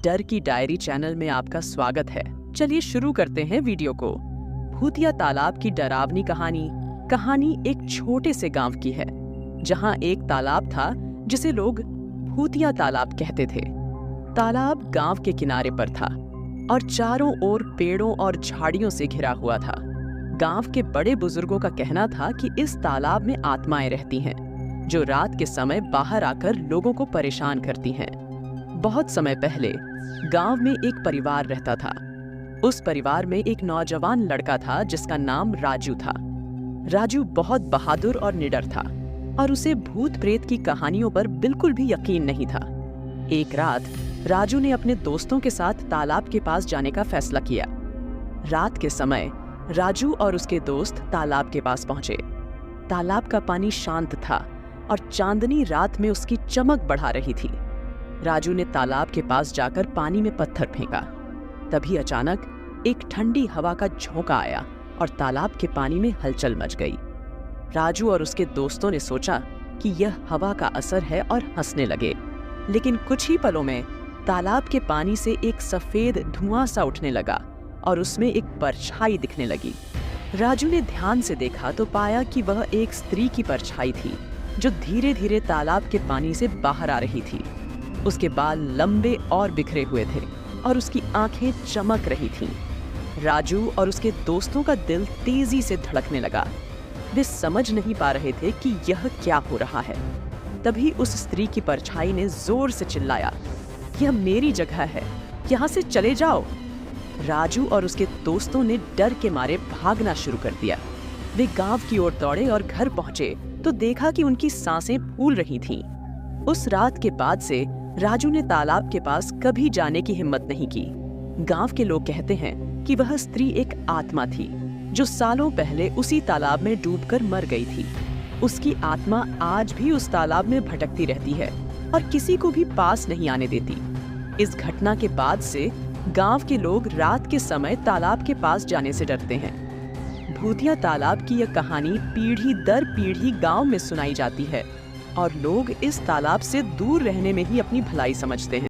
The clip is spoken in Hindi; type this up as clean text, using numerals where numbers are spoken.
डर की डायरी चैनल में आपका स्वागत है। चलिए शुरू करते हैं वीडियो को। भूतिया तालाब की डरावनी कहानी एक छोटे से गांव की है, जहां एक तालाब था जिसे लोग भूतिया तालाब कहते थे। तालाब गांव के किनारे पर था और चारों ओर पेड़ों और झाड़ियों से घिरा हुआ था। गांव के बड़े बुजुर्गों का कहना था कि इस तालाब में आत्माएं रहती हैं, जो रात के समय बाहर आकर लोगों को परेशान करती हैं। बहुत समय पहले गांव में एक परिवार रहता था। उस परिवार में एक नौजवान लड़का था जिसका नाम राजू था। राजू बहुत बहादुर और निडर था और उसे भूत प्रेत की कहानियों पर बिल्कुल भी यकीन नहीं था। एक रात राजू ने अपने दोस्तों के साथ तालाब के पास जाने का फैसला किया। रात के समय राजू और उसके दोस्त तालाब के पास पहुंचे। तालाब का पानी शांत था और चांदनी रात में उसकी चमक बढ़ा रही थी। राजू ने तालाब के पास जाकर पानी में पत्थर फेंका। तभी अचानक एक ठंडी हवा का झोंका आया और तालाब के पानी में हलचल मच गई। राजू और उसके दोस्तों ने सोचा कि यह हवा का असर है और हंसने लगे। लेकिन कुछ ही पलों में तालाब के पानी से एक सफेद धुआं सा उठने लगा और उसमें एक परछाई दिखने लगी। राजू ने ध्यान से देखा तो पाया कि वह एक स्त्री की परछाई थी, जो धीरे धीरे तालाब के पानी से बाहर आ रही थी। उसके बाल लंबे और बिखरे हुए थे और उसकी आंखें चमक रही थीं। राजू और उसके दोस्तों का दिल तेजी से धड़कने लगा। वे समझ नहीं पा रहे थे कि यह क्या हो रहा है। तभी उस स्त्री की परछाई ने जोर से चिल्लाया, यह मेरी जगह है, यहाँ से चले जाओ। राजू और उसके दोस्तों ने डर के मारे भागना शुरू कर दिया। वे गांव की ओर दौड़े और घर पहुंचे तो देखा कि उनकी सांसें फूल रही थीं। उस रात के बाद से राजू ने तालाब के पास कभी जाने की हिम्मत नहीं की। गांव के लोग कहते हैं कि वह स्त्री एक आत्मा थी, जो सालों पहले उसी तालाब में डूबकर मर गई थी। उसकी आत्मा आज भी उस तालाब में भटकती रहती है और किसी को भी पास नहीं आने देती। इस घटना के बाद से गांव के लोग रात के समय तालाब के पास जाने से डरते हैं। भूतिया तालाब की यह कहानी पीढ़ी दर पीढ़ी गांव में सुनाई जाती है और लोग इस तालाब से दूर रहने में ही अपनी भलाई समझते हैं।